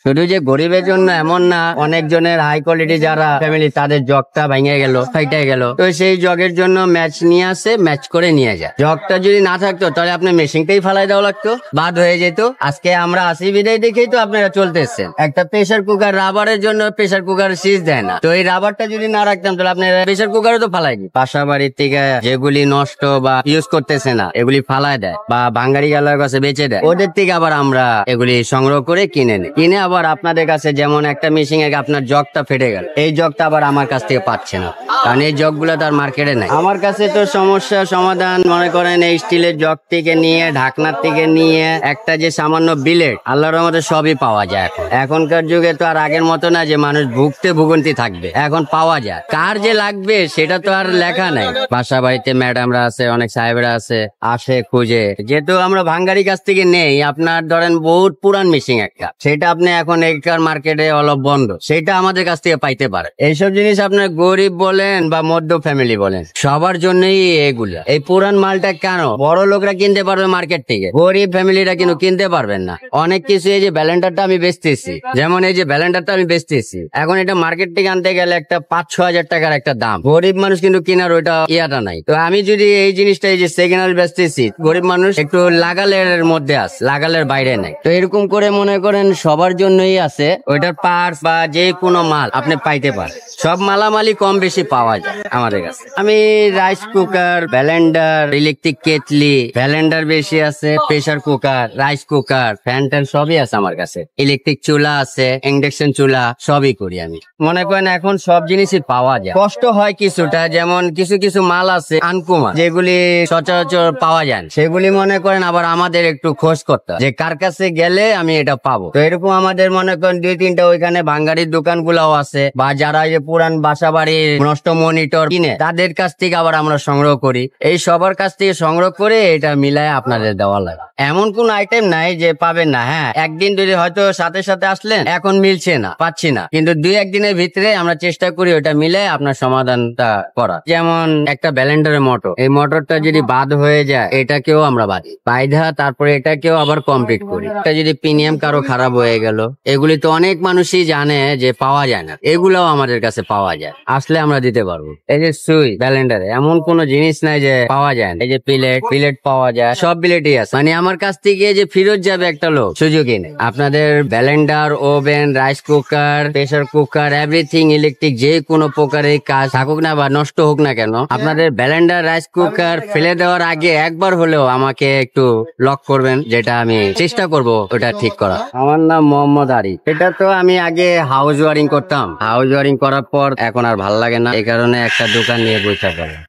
শুধু যে গরিবের জন্য এমন না, অনেক জনের হাই কোয়ালিটি যারা ফ্যামিলি তাদের জগটা ভেঙে গেল, ফাইটে গেল, তো সেই জগের জন্য ম্যাচ নিয়ে আসে, ম্যাচ করে নিয়ে যায়। জগটা যদি না থাকতো তাহলে আপনার মেশিনটাই ফালাই দেওয়া লাগতো, বাদ হয়ে যেত। আজকে আমরা 80 বিদায় দেখেই তো আপনারা চলতেছেন। একটা প্রেসার কুকার রাবারের জন্য প্রেসার কুকার সিজ দেয় না, তো এই রাবারটা যদি না রাখতাম তাহলে আপনার প্রেসার কুকারও তো ফালাইনি। বাসা বাড়ির থেকে যেগুলি নষ্ট বা ইউজ করতেছে না এগুলি ফালাই দেয় বা ভাঙ্গারি গালার কাছে বেচে দেয়, ওদের থেকে আবার আমরা এগুলি সংগ্রহ করে কিনে নিই। কিনে আবার আপনাদের কাছে, যেমন একটা মেশিন এ আপনার জগটা ফেটে গেল, এই জগটা আবার আমার কাছ থেকে পাচ্ছে না, কারণ এই জগগুলো তার মার্কেটে নাই। আমার কাছে তো সমস্যা সমাধান মনে করেন এই স্টিলের জগ থেকে নিয়ে, ঢাকনার থেকে নিয়ে, একটা যে সামান্য বিলেট, আল্লাহর রহমতে সবই পাওয়া যায়। এখনকার যুগে তো আর আগের মতো না যে মানুষ ভুগন্তি থাকবে, এখন পাওয়া যায়। কার যে লাগবে সেটা তো আর লেখা নাই। বাসা বাড়িতে ম্যাডামরা আছে, অনেক সাহেবরা আছে, আসে খুঁজে। যেহেতু আমরা ভাঙ্গারি কাছ থেকে নেই, আপনার ধরেন বহুত পুরান মেশিন একটা, সেটা আপনি এখন এইকার মার্কেটে অলপ বন্ধ, সেটা আমাদের কাছ থেকে পাইতে পারে। এইসব জিনিস আপনার গরিব বলেন বা মধ্য ফ্যামিলি বলেন, সবার জন্যই এগুলা। এই পুরান মালটা কেন বড় লোকরা কিনতে পারবে মার্কেট থেকে, গরিব ফ্যামিলিরা কিন্তু কিনতে পারবেন না। অনেক কিছু, এই যে ব্যালেন্ডারটা আমি বেচতেছি, যেমন এই যে ব্যালেন্ডারটা আমি বেচতেছি, এখন এটা মার্কেট থেকে আনতে গেলে একটা 5-6 হাজার টাকার একটা দাম, গরিব মানুষ কিন্তু কেনার ওইটা ইয়াটা নাই। তো আমি যদি এই জিনিসটা, এই যে সেকেন্ড হ্যান্ড বেচতেছি, গরিব মানুষ একটু লাগালের মধ্যে আছে, লাগালের বাইরে নাই। তো এরকম করে মনে করেন সবার জন্যই আছে, ওইটার পার্টস বা যে কোনো মাল আপনি পাইতে পারেন। সব মালামালি কম বেশি পাওয়া যায় আমাদের কাছে। আমি rice cooker, Blender, electric kettle, Blender বেশি আছে, pressure cooker, rice cooker, fan tan সবই আছে আমার কাছে। ইলেকট্রিক চুলা আছে, ইন্ডাকশন চুলা, সবই করি আমি। মনে করেন এখন সব জিনিসই পাওয়া যায়। কষ্ট হয় কিছুটা, যেমন কিছু কিছু মাল আছে আনকমন, যেগুলি সচরাচর পাওয়া যায় না, সেগুলি মনে করেন আবার আমাদের একটু খোঁজ করতে হয় যে কার কাছে গেলে আমি এটা পাবো। তো এরকম আমাদের মনে করেন 2-3টা ওইখানে ভাঙ্গারির দোকান গুলাও আছে, বা যারা এই পুরান বাসা বাড়ির নষ্ট মনিটর কিনে তাদের কাছ থেকে আবার আমরা সংগ্রহ করি। এই সবার কাছ থেকে সংগ্রহ করে এটা মিলায় আপনাদের দেওয়া লাগে। এমন কোন আইটেম নাই যে পাবেন না। হ্যাঁ, একদিন যদি হয়তো সাথে সাথে আসলেন, এখন মিলছে না, পাচ্ছি না, কিন্তু 2-1 দিনের ভিতরে আমরা চেষ্টা করি ওটা মিলে আপনার সমাধানটা করা। যেমন একটা ব্লেন্ডারের মোটর, এই মোটরটা যদি বাদ হয়ে যায়, এটাকেও আমরা বাঁধি, বাইধা তারপরে এটাকেও আবার কমপ্লিট করি। এটা যদি প্রিমিয়াম কারো খারাপ হয়ে গেল, এগুলি তো অনেক মানুষই জানে যে পাওয়া যায় না, এগুলাও আমাদের কাছে পাওয়া যায়, আসলে আমরা দিতে পারবো। এই যে সুই ব্লেন্ডারে এমন কোন জিনিস নাই যে পাওয়া যায় না। এই যে প্লেট পাওয়া যায়, সব প্লেটই আছে। মানে আমার কাছ থেকে যে ফেরত যাবে একটা লোক, সুযোগই নেই। আপনাদের Blender, oven, rice cooker, pressure cooker, everything electric যে কোনো প্রকারের কাজ থাকুক না বা নষ্ট হোক না কেন, আপনাদের ব্লেন্ডার, রাইস কুকার ফেলে দেওয়ার আগে একবার হলেও আমাকে একটু লক করবেন, যেটা আমি চেষ্টা করব ওটা ঠিক করা। আমার নাম মোহাম্মদ আরিফ। এটা তো আমি আগে হাউস ওয়ারিং করতাম, হাউস ওয়ারিং করার পর এখন আর ভাল লাগে না, এই কারণে একটা দোকান নিয়ে বসে পড়লাম।